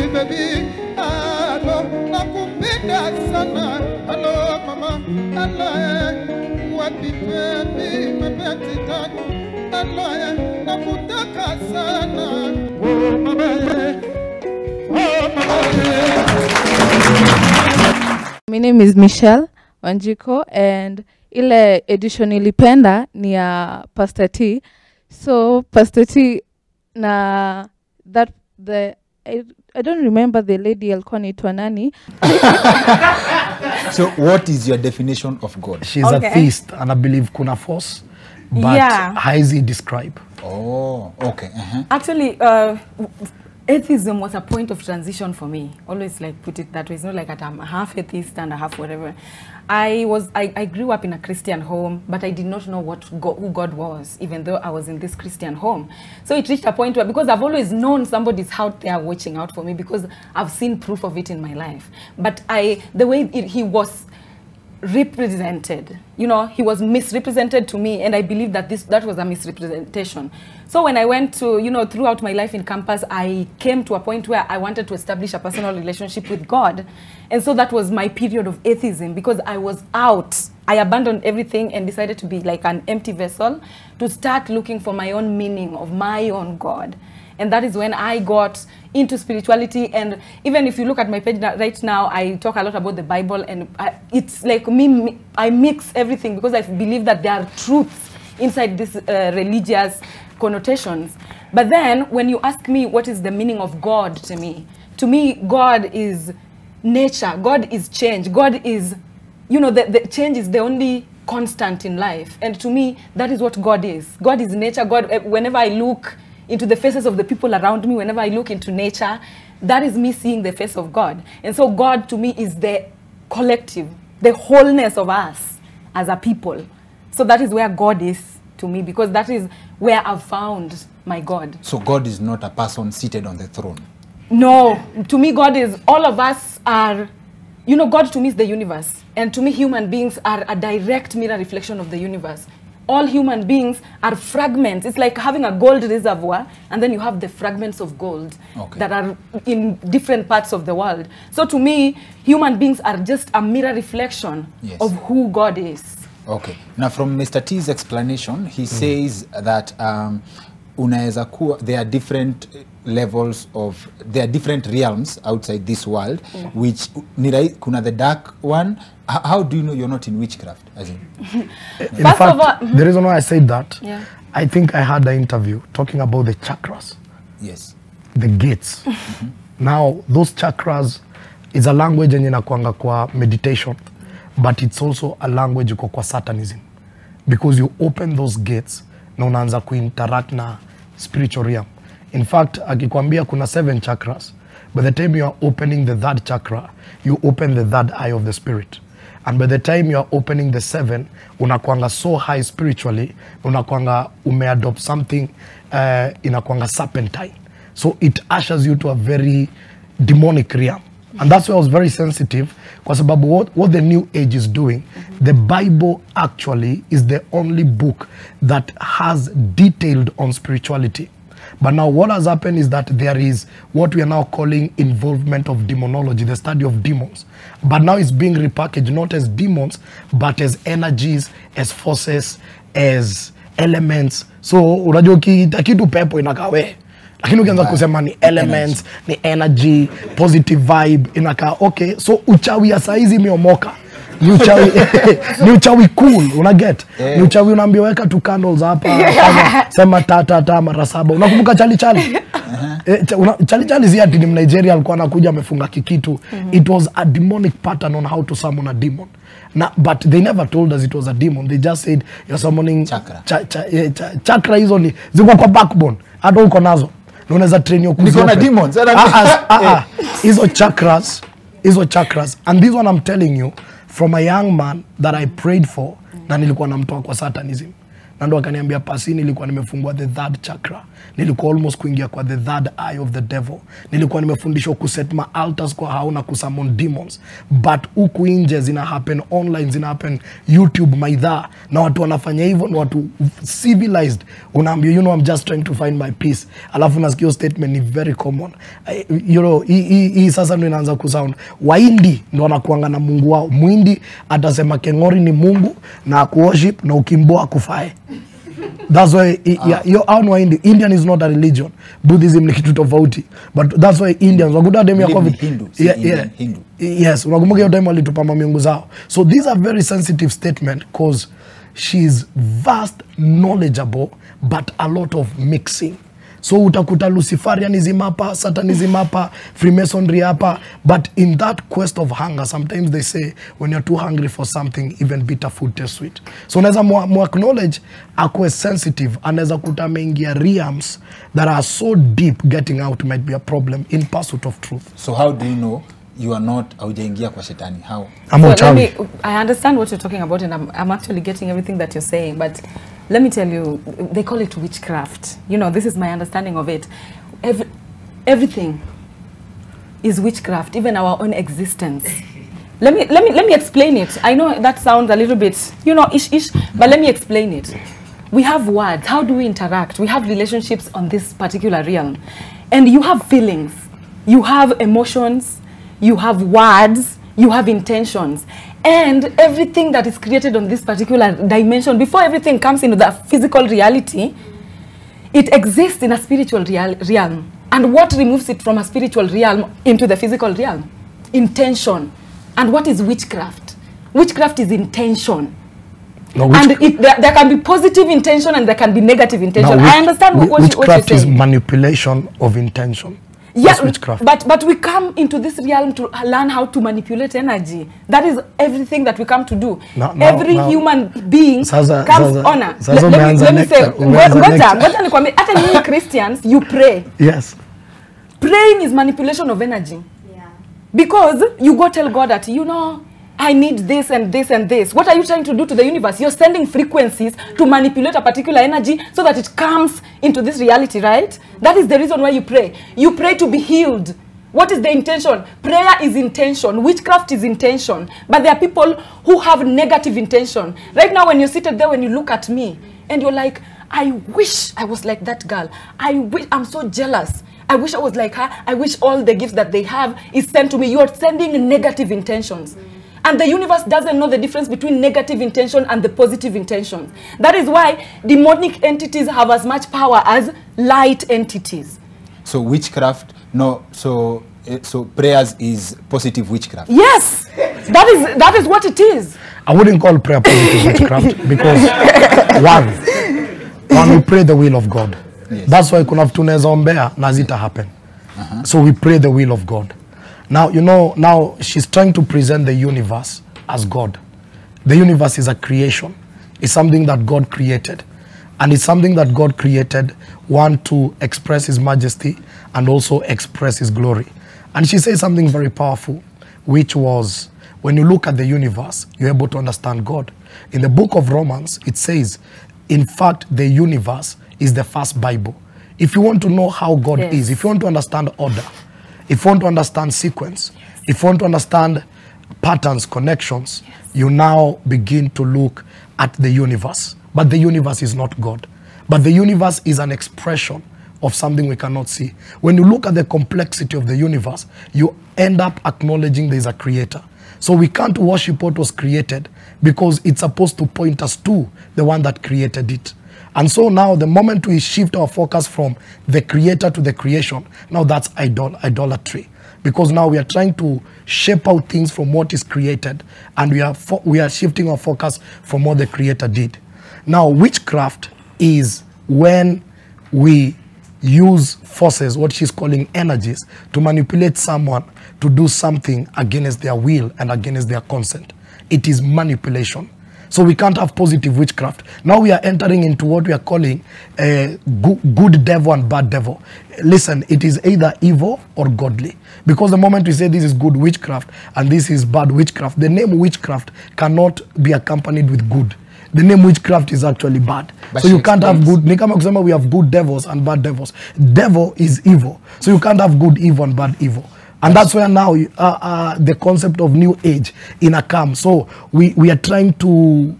Baby, hello, nakupenda sana. Hello, mama, hello, wapi baby, mabeti taku. Hello, nakutaka sana. Oh, mama, oh, mama. My name is Michelle Wanjiko, and ile edition ilipenda ni ya Pastor T. So Pastor T na that the I don't remember the lady alikuwa anaitwa nani. So what is your definition of God? She's a theist and I believe kuna force, but how is he describe? Oh, okay. Actually, atheism was a point of transition for me. Always like put it that way. It's not like that I'm half atheist and a half whatever. I grew up in a Christian home, but I did not know who God was, even though I was in this Christian home. So it reached a point where, because I've always known somebody's out there watching out for me, because I've seen proof of it in my life. But the way he was represented, you know, he was misrepresented to me, and I believe that that was a misrepresentation. So when I went to, you know, throughout my life in campus, I came to a point where I wanted to establish a personal relationship with God. And so that was my period of atheism, because I was out. I abandoned everything and decided to be like an empty vessel, to start looking for my own meaning of my own God. And that is when I got into spirituality. And even if you look at my page right now, I talk a lot about the Bible, and it's like I mix everything, because I believe that there are truths inside these religious connotations. But then when you ask me what is the meaning of God to me God is nature, God is change, God is, you know, the change is the only constant in life. And to me, that is what God is. God is nature. God, whenever I look into the faces of the people around me, whenever I look into nature, that is me seeing the face of God. And so God to me is the collective, the wholeness of us as a people. So that is where God is to me, because that is where I've found my God. So God is not a person seated on the throne? No, to me God is, all of us are, you know, God to me is the universe. And to me human beings are a direct mirror reflection of the universe. All human beings are fragments. It's like having a gold reservoir, and then you have the fragments of gold that are in different parts of the world. So to me, human beings are just a mirror reflection of who God is. Okay. Now from Mr. T's explanation, he says that there are different levels of, there are different realms outside this world, which kuna the dark one. How do you know you're not in witchcraft? As in fact, the reason why I said that, I think I had an interview talking about the chakras. Yes. The gates. Now, those chakras is a language yenye inakuanga kwa meditation, but it's also a language iko kwa Satanism. Because you open those gates, na unaanza kuinteract na spiritual realm. In fact, akikwambia kuna 7 chakras, by the time you are opening the 3rd chakra, you open the 3rd eye of the spirit. And by the time you are opening the 7, unakuanga so high spiritually, unakuanga umeadopt something, inakuanga serpentine. So it ushers you to a very demonic realm. And that's why I was very sensitive, because about what the New Age is doing, the Bible actually is the only book that has detailed on spirituality. But now what has happened is that there is what we are now calling involvement of demonology, the study of demons. But now it's being repackaged not as demons, but as energies, as forces, as elements. So unajua kitu pepo inakawe. Lakini ukianza kusema ni elements, ni energy, positive vibe, inakaa okay. So uchawi ya saizi imeomoka. Ni uchawi cool, unaget? Ni uchawi unaambiwa weka 2 candles hapa, sema tata mara 7. Unakumbuka chali? Chali si ati ni Nigeria alikuwa anakuja amefunga kikitu. It was a demonic pattern on how to summon a demon. But they never told us it was a demon. They just said you're summoning chakra. Chakra hizo ni ziko kwa backbone. Hata uko nazo. Unaweza train yo kuziona demons. Hizo chakras. And this one I'm telling you, from a young man that I prayed for, na nilikuwa namtoa kwa Satanism. Na ndo akaniambia pasi, nilikuwa nimefungua the third chakra. Nilikuwa almost kuingia kwa the third eye of the devil. Nilikuwa nimefundishwa kuset ma altars kwa hao na kusummon demons. But huku nje zina happen online, zina happen YouTube, maidha. Na watu wanafanya hivyo, na watu civilized. Unaambia, you know, I'm just trying to find my peace. Alafu nasikia statement ni very common. You know, hii sasa ndo inaanza kusound. Waindi ndo wanakuanga na Mungu wao. Muindi atasema Kengori ni Mungu na kuworship na ukimboa kufae. That's why Indian is not a religion. Buddhism ni kitu tofauti. But that's why Indians wakuta demu ya COVID. Hindu. Yes, unakumbuka hiyo time walitupama miungu zao. So these are very sensitive statement because she's vast knowledgeable but a lot of mixing. So utakuta Luciferianism hapa, Satanism hapa, Freemasonry hapa, but in that quest of hunger, sometimes they say when you're too hungry for something, even bitter food tastes sweet. So unaweza mu acknowledge akwe sensitive, anaweza kuta mengia realms that are so deep, getting out might be a problem in pursuit of truth. So how do you know you are not aujaingia kwa shetani? How? I understand what you're talking about, and I'm actually getting everything that you're saying, but let me tell you, they call it witchcraft. You know, this is my understanding of it. Everything is witchcraft, even our own existence. Let me explain it. I know that sounds a little bit, you know, ish, but let me explain it. We have words. How do we interact? We have relationships on this particular realm. And you have feelings. You have emotions. You have words. You have intentions. And everything that is created on this particular dimension, before everything comes into the physical reality, it exists in a spiritual realm. And what removes it from a spiritual realm into the physical realm? Intention. And what is witchcraft? Witchcraft is intention. No, and there can be positive intention and there can be negative intention. No, I understand what you're saying. Witchcraft is manipulation of intention. Yeah, but we come into this realm to learn how to manipulate energy. That is everything that we come to do. Every human being comes on. Let me say, goja ni Christians, you pray. Yes. Praying is manipulation of energy. Yeah. Because you go tell God that, you know, I need this and this and this. What are you trying to do to the universe? You're sending frequencies to manipulate a particular energy so that it comes into this reality, right? That is the reason why you pray. You pray to be healed. What is the intention? Prayer is intention. Witchcraft is intention. But there are people who have negative intention. Right now, when you're seated there, when you look at me, and you're like, I wish I was like that girl. I'm so jealous. I wish I was like her. I wish all the gifts that they have is sent to me. You are sending negative intentions. And the universe doesn't know the difference between negative intention and the positive intention. That is why demonic entities have as much power as light entities. So witchcraft, no, so prayers is positive witchcraft. Yes, that is what it is. I wouldn't call prayer positive witchcraft because one, we pray the will of God. Yes. That's why kuna tunaweza ombea na zita happen. So we pray the will of God. Now, you know, now she's trying to present the universe as God. The universe is a creation. It's something that God created. And it's something that God created, one, to express his majesty and also express his glory. And she says something very powerful, which was, when you look at the universe, you're able to understand God. In the book of Romans, it says, in fact, the universe is the first Bible. If you want to know how God is, if you want to understand order, if you want to understand sequence, if you want to understand patterns, connections, you now begin to look at the universe. But the universe is not God. But the universe is an expression of something we cannot see. When you look at the complexity of the universe, you end up acknowledging there is a creator. So we can't worship what was created because it's supposed to point us to the one that created it. And so now the moment we shift our focus from the creator to the creation, now that's idolatry. Because now we are trying to shape out things from what is created, and we are shifting our focus from what the creator did. Now witchcraft is when we use forces, what she's calling energies, to manipulate someone to do something against their will and against their consent. It is manipulation. So we can't have positive witchcraft. Now we are entering into what we are calling good devil and bad devil. Listen, it is either evil or godly. Because the moment we say this is good witchcraft and this is bad witchcraft, the name witchcraft cannot be accompanied with good. the name witchcraft is actually bad. But so you can't have good, ni kama kusema we have good devils and bad devils. Devil is evil. So you can't have good evil and bad evil. And that's where now the concept of new age in a come. So we are trying to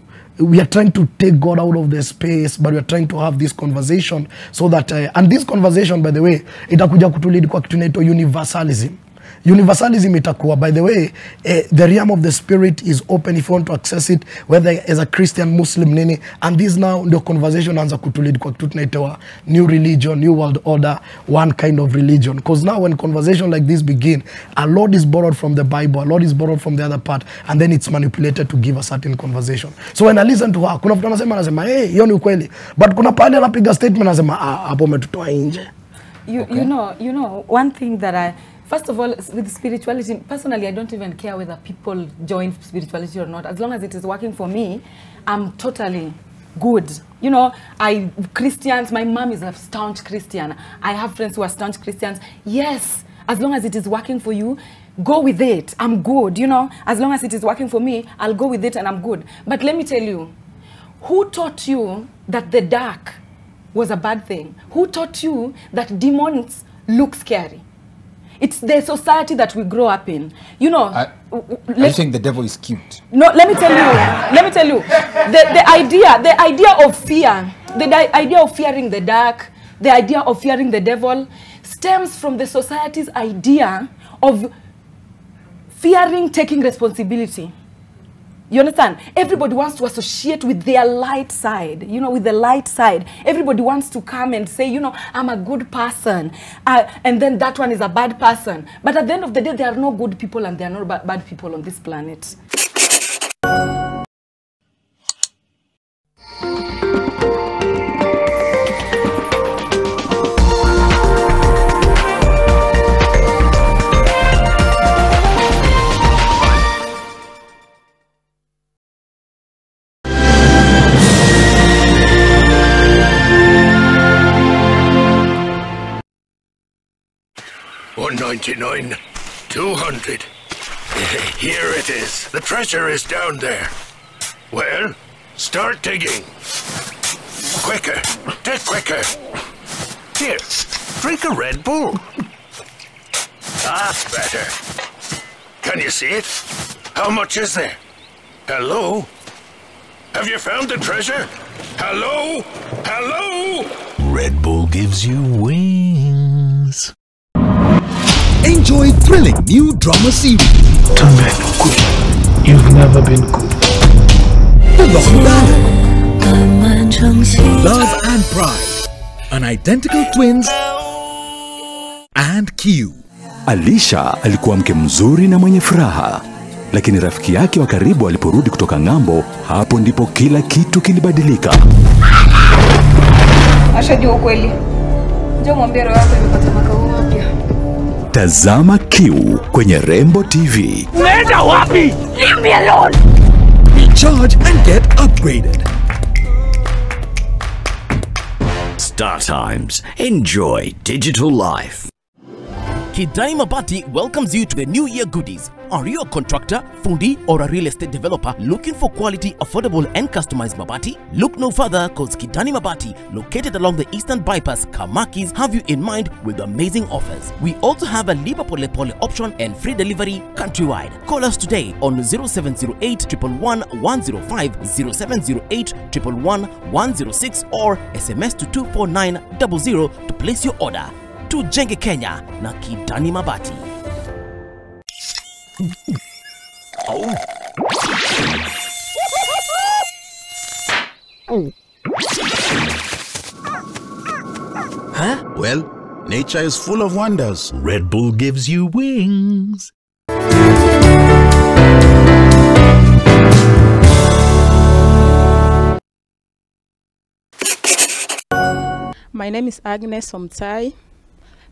take God out of the space, but we are trying to have this conversation so that and this conversation, by the way, itakuja kutulidi kwa kitu inaitwa universalism. Universalism itakuwa, by the way, the realm of the spirit is open if you want to access it, whether as a Christian, Muslim, nini. And this now, the conversation anza kutulidi kwa kitu tunaitwa new religion, new world order, one kind of religion. Because now when conversation like this begin, a lot is borrowed from the Bible, a lot is borrowed from the other part, and then it's manipulated to give a certain conversation. So when I listen to her, kuna mtu anasema, hey, hiyo ni ukweli. But kuna pale anapiga statement anasema, hapo umetutoa nje. You know, one thing that first of all, with spirituality, personally, I don't even care whether people join spirituality or not. As long as it is working for me, I'm totally good. You know, Christians, my mom is a staunch Christian. I have friends who are staunch Christians. Yes, as long as it is working for you, go with it. I'm good, you know. As long as it is working for me, I'll go with it and I'm good. But let me tell you, who taught you that the dark was a bad thing? Who taught you that demons look scary? It's the society that we grow up in. You know, Are you saying the devil is cute? No, let me tell you. The idea of fear, the idea of fearing the dark, the idea of fearing the devil stems from the society's idea of fearing taking responsibility. You understand? Everybody wants to associate with their light side, you know, with the light side. Everybody wants to come and say, you know, I'm a good person. And then that one is a bad person. But at the end of the day, there are no good people and there are no bad people on this planet. $199, $200. Here it is. The treasure is down there. Well, start digging. Quicker. Dig quicker. Here, drink a Red Bull. That's better. Can you see it? How much is there? Hello? Have you found the treasure? Hello? Hello? Red Bull gives you wings. Enjoy thrilling new drama series. You've never been good. The Long Balance. Love and Pride. Unidentical Twins. And Q. Alisha alikuwa mke mzuri na mwenye furaha. Lakini rafiki yake wa karibu aliporudi kutoka ng'ambo, hapo ndipo kila kitu kilibadilika. Ashajua ukweli. Njoo mwambie roho yako imepata makao mapya. Tazama Q kwenye Rembo TV. Nenda wapi? Leave me alone. Recharge and get upgraded. Star Times. Enjoy digital life. Kidai Mabati welcomes you to the New Year goodies. Are you a contractor, fundi, or a real estate developer looking for quality, affordable, and customized Mabati? Look no further, cause Kidani Mabati, located along the Eastern Bypass, Kamakis, have you in mind with amazing offers. We also have a Lipa Pole Pole option and free delivery countrywide. Call us today on 0708 111 105, 0708 111 106, or SMS to 24900 to place your order. Tujenge Kenya na Kidani Mabati. Huh? Well, nature is full of wonders. Red Bull gives you wings. My name is Agnes Omtai.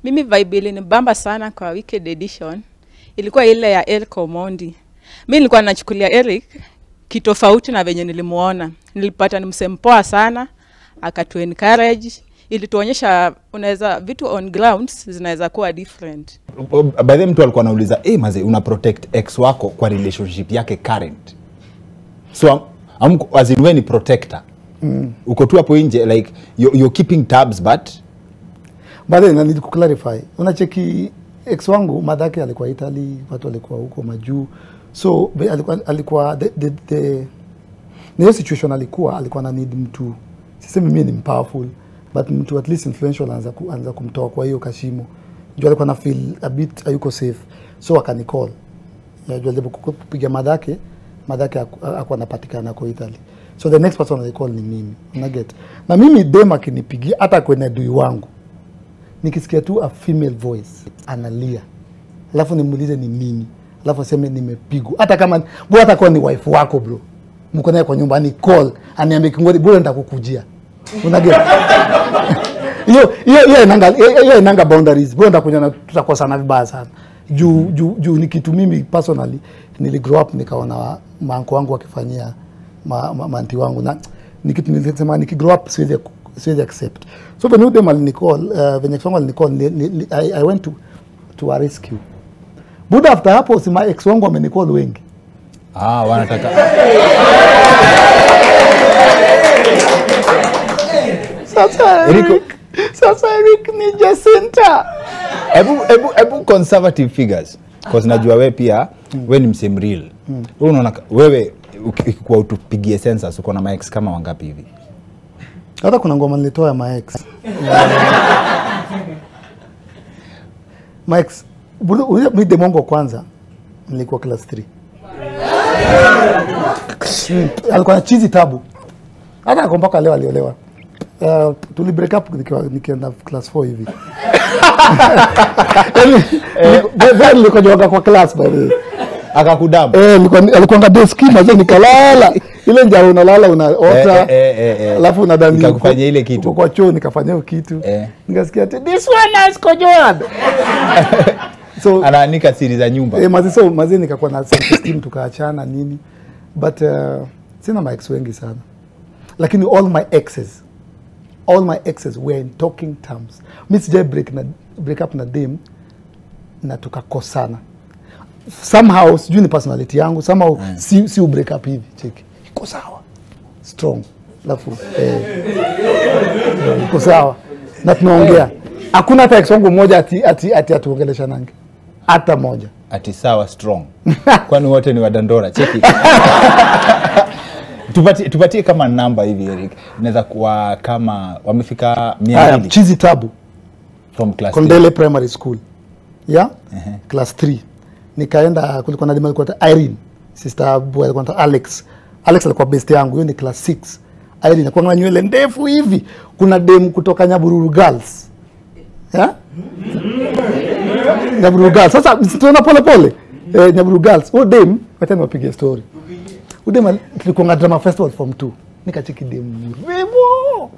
Mimi vibe ilinibamba sana kwa weekend edition. Ilikuwa ile ya Omondi. Mimi nilikuwa nachukulia Eric kitofauti na venye nilimuona. Nilipata ni msempoa sana, akatu encourage, ilituonyesha unaweza vitu on grounds zinaweza kuwa different. By the mtu alikuwa anauliza, maze una protect ex wako kwa relationship yake current. So as in when protector. Uko tu hapo nje like you're keeping tabs but then I need to clarify. Unacheki ex wangu madhake alikuwa Italy, watu walikuwa huko majuu. So alikuwa the niyo situation alikuwa na need mtu. Sisemi mimi ni powerful but mtu at least influential anza kumtoa kwa hiyo kashimo. Jua alikuwa na feel a bit hayuko safe. So akanicall. Ya jua alipo kupiga madhake hakuwa anapatikana kwa Italy. So the next person I call ni mimi. Unaget. Na mimi dem akinipigia hata kwenye dui wangu. Nikisikia tu a female voice analia. Alafu nimuulize ni nini. Alafu aseme nimepigwa. Hata kama bora atakuwa ni wife wako bro. Mko naye kwa nyumba ni call aniambie kingori bora nitakukujia. Unaget. Hiyo inanga boundaries. Bora nitakuja na tutakosana vibaya sana. Juu ni kitu mimi personally niligrow up nikaona manko wangu wakifanyia manti wangu na ni kitu nilisema nikigrow up siwezi accept. So when them alinicall when ex wangu alinicall I went to a rescue. But after hapo si my ex wangu amenicall wengi. Wanataka Sasa Eric ni Jacinta. Ebu conservative figures because najua wewe pia wewe ni msem real. Wewe unaona wewe ukikuwa utupigie census uko na my ex kama wangapi hivi? Hata kuna ngoma nilitoa ya my ex. My ex mimi demongo kwanza nilikuwa class 3. Alikuwa na chizi tabu. Hata nakumbuka leo aliolewa. Tuli break up nikienda class 4 hivi. Nilikuwa joga kwa class by the way. Akakudamu. Alikuwa ngade schema zeni nikalala. Ile njao unalala unaota. Alafu unadhani nikakufanyia ile kitu. Kwa choo nikafanyia hiyo kitu. Nikasikia this one is kojoad. So anaanika siri za nyumba. Mazi nikakuwa na self esteem tukaachana nini. But sina my ex wengi sana. Lakini all my exes were in talking terms. Mimi sija break up na dem na tukakosana. Somehow sijui ni personality yangu, somehow si break up hivi, check. Iko sawa. Strong. Alafu iko sawa. Na tunaongea. Hakuna hata ex wangu mmoja ati atuongelesha nange. Hata moja. Ati sawa strong. Kwani wote ni wadandora, cheki. Tupatie kama namba hivi Eric. Inaweza kuwa kama wamefika 200. Chizi tabu. From class Kondele Primary School. Yeah? Class 3. Nikaenda kulikuwa na demu alikuwa Irene. Sister boy alikuwa Alex. Alex alikuwa best yangu. Hiyo ni class 6. Irene alikuwa na nywele ndefu hivi. Kuna demu kutoka Nyabururu Girls. Yeah? Nyabururu Girls. Sasa tunaona pole. Nyabururu Girls. Huyo demu wacha niwapige story. Udema tulikuwa drama festival form 2. Nikacheki demu. Rebo.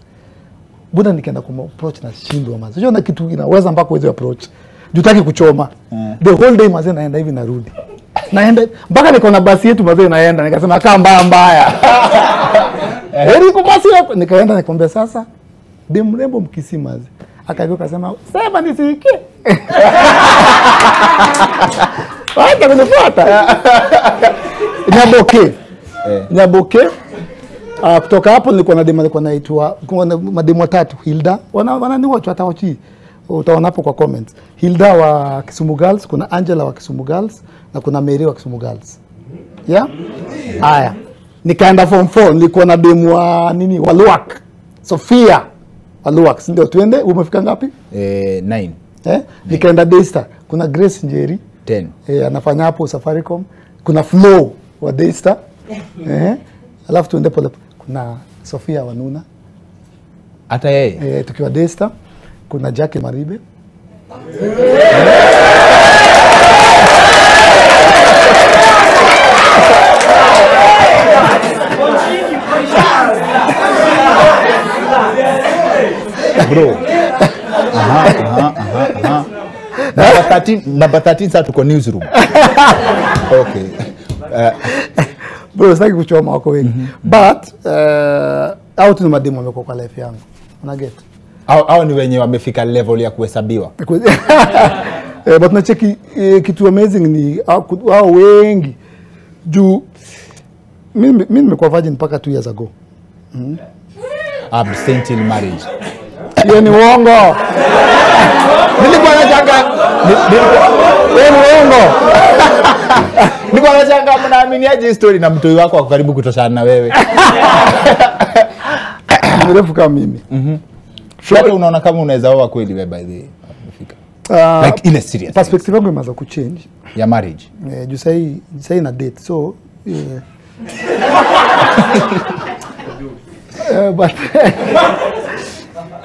Buda nikaenda approach na shindwa mazi. Unajua na kitu inaweza mpaka uweze approach. Jutaki kuchoma. The whole day mazi naenda hivi narudi. Naenda mpaka niko na basi yetu mazi naenda nikasema kaa mbaya. Niko basi hapo nikaenda nikamwambia sasa demu rembo mkisi mazi. Akageuka akasema sema nisiki. Wacha kunifuata. Nyaboke. Kutoka hapo nilikuwa na demo alikuwa naitwa mademo 3 Hilda. Wananiwatch wataochi. Utaona hapo kwa comments. Hilda wa Kisumu Girls, kuna Angela wa Kisumu Girls na kuna Mary wa Kisumu Girls. Yeah? Haya. Nikaenda form 4 nilikuwa na demo wa Waluak. Sofia Waluak. Ndio tuende umefika ngapi? 9. Nikaenda Daystar. Kuna Grace Njeri 10. Anafanya hapo Safaricom. Kuna Flow wa Daystar. Alafu tuende pole. Kuna Sofia Wanuna. Hata yeye. Tukiwa Daystar. Kuna Jackie Maribe. Bro. Number 13 sasa tuko newsroom. Okay. Bro, sitaki kuchoma wako wengi. But out ni mademo wameko kwa life yangu. Una get? Hao ni wenye wamefika level ya kuhesabiwa. But na cheki kitu amazing ni hao wengi juu Mimi nimekuwa virgin mpaka 2 years ago. Abstain till marriage. Hiyo ni uongo. Nilikuwa nachanga wewe uongo. Nilikuwa nachanga mnaaminiaje story na mtoi wako wa karibu kutoshana na wewe? Mrefu kama mimi. Sure unaona kama unaweza oa kweli wewe by the way. Like in a serious perspective yangu imeanza kuchange ya marriage. Juu sasa na date so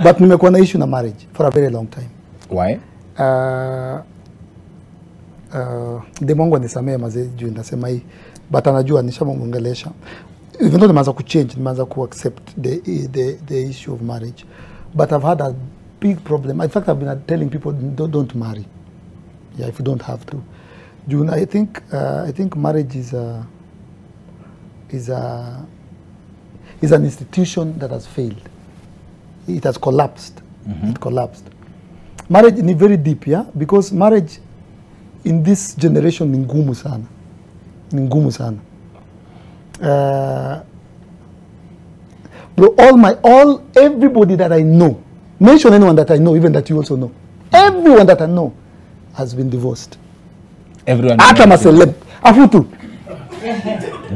but nimekuwa na issue na marriage for a very long time. Why? Demongo nisamee mazee juu nasema hii but anajua nishamongelesha. Even though nimeanza kuchange, nimeanza ku accept the issue of marriage, but I've had a big problem. In fact, I've been telling people don't marry. Yeah, if you don't have to. June, I think marriage is an institution that has failed. It has collapsed. It collapsed. Marriage is very deep, yeah, because marriage in this generation ni ngumu sana. Ni ngumu sana. Bro, everybody that I know, mention anyone that I know, even that you also know. Everyone that I know has been divorced. Everyone. Ata ma celeb. Afutu.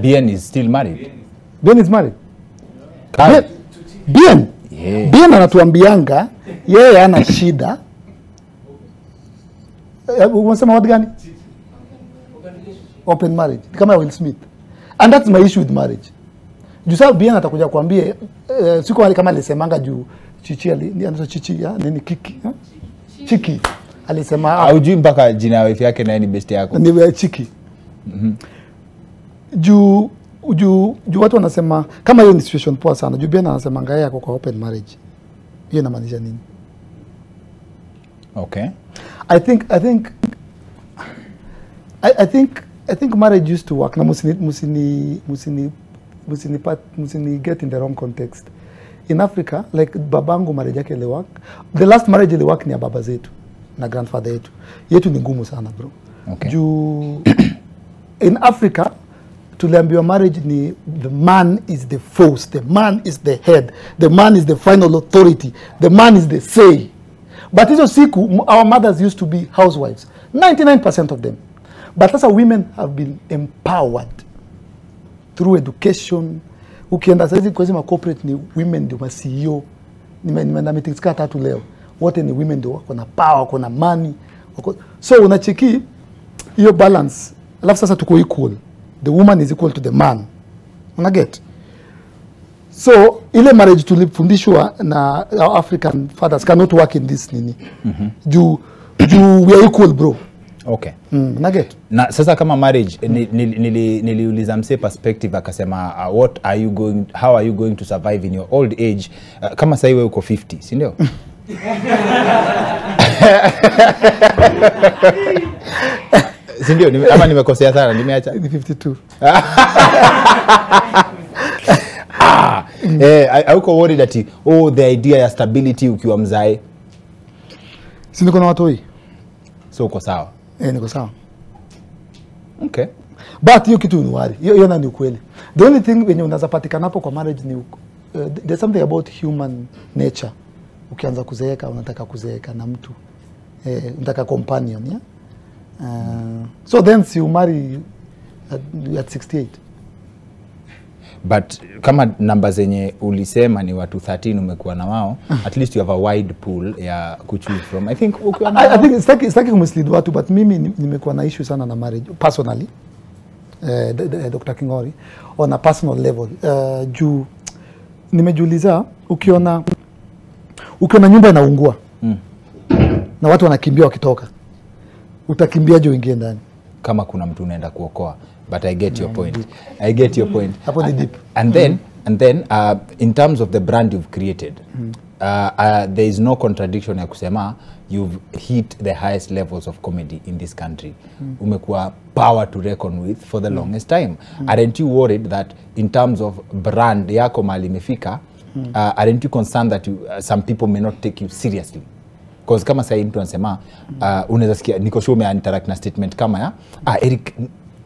Bien is still married. Bien is married. Bien. Yeah. Bien anatuambianga yeye ana shida. Unasema watu gani? Open marriage. Kama Will Smith. And that's my issue with marriage. Juu sababu Bien atakuja kuambia siku kama alisemanga juu Chichi anaitwa Chichi ya nini Kiki ha? Chiki alisema haujui mpaka jina ya wife yake na ni best yako ni Chiki. Juu watu wanasema kama hiyo ni situation poa sana. Juu Bien anasema ngaya yako kwa open marriage. Hiyo inamaanisha nini? Okay. I think marriage used to work. Na musini get in the wrong context. In Africa, like babangu marriage yake ile work. The last marriage ile work ni ya baba zetu na grandfather yetu. Yetu ni ngumu sana bro. Okay. In Africa, tuliambiwa marriage ni the man is the force, the man is the head, the man is the final authority, the man is the say. But hizo siku, our mothers used to be housewives. 99% of them. But sasa women have been empowered through education. Ukienda sasa kwa hizo corporate ni women ndio ma CEO. Nimeenda meetings kama 3 leo. Wote ni women ndio wako na power, wako na money. So unacheki hiyo balance. Alafu sasa tuko equal. The woman is equal to the man. Una get? So ile marriage tulifundishwa na our African fathers cannot work in this nini. Juu we are equal bro. Okay. Una get? Na sasa kama marriage niliuliza mse perspective akasema how are you going to survive in your old age kama sasa wewe uko 50, si ndio? Si ndio ama nimekosea sana nimeacha 52. Hauko worried that the idea ya stability ukiwa mzae? Si niko na watoi. So uko sawa? Niko sawa. Okay. But hiyo kitu ni worry. Hiyo ni ukweli. The only thing when unaweza patikana hapo kwa marriage ni there's something about human nature. Ukianza kuzeeka unataka kuzeeka na mtu. Unataka companion, yeah? So then you marry at 68. But kama namba zenye ulisema ni watu 13 umekuwa na wao, at least you have a wide pool ya choose from. I think sitaki kumislead watu, but mimi nimekuwa na issue sana na marriage personally. Dr. Kingori on a personal level. Juu nimejiuliza ukiona nyumba inaungua na watu wanakimbia wakitoka, utakimbiaje uingie ndani? Kama kuna mtu unaenda kuokoa. But I get your point. I get your point. Hapo ni deep. And then in terms of the brand you've created, there is no contradiction ya kusema you've hit the highest levels of comedy in this country. Umekuwa power to reckon with for the longest time. Aren't you worried that in terms of brand yako mali imefika, aren't you concerned that some people may not take you seriously? Because kama sasa mtu anasema unaweza sikia niko sure umeinteract na statement kama ya Eric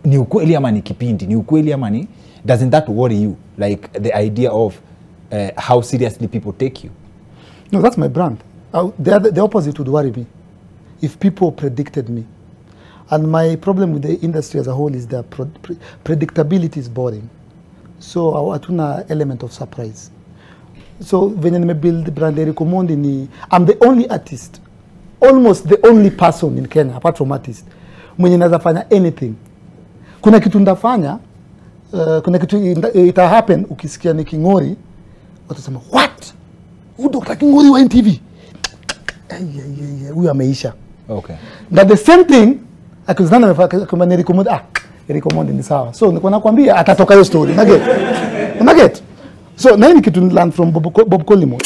ni ukweli ama ni kipindi, ni ukweli ama ni, doesn't that worry you, like the idea of how seriously people take you? No, that's my brand. The opposite would worry me if people predicted me. And my problem with the industry as a whole is that predictability is boring. So hatuna element of surprise. So when I build brand Omondi, I'm the only artist, almost the only person in Kenya apart from artist mwenye naweza fanya anything. Kuna kitu ndafanya, kuna kitu ita happen ukisikia ni Kingori, watasema what? Huyu Dr. Kingori wa NTV. Huyu ameisha. Okay. That the same thing akizana kama ni Omondi ni sawa. So niko nakwambia atatoka hiyo story. Unaget? So na hii ni kitu learn from Bob Collymore.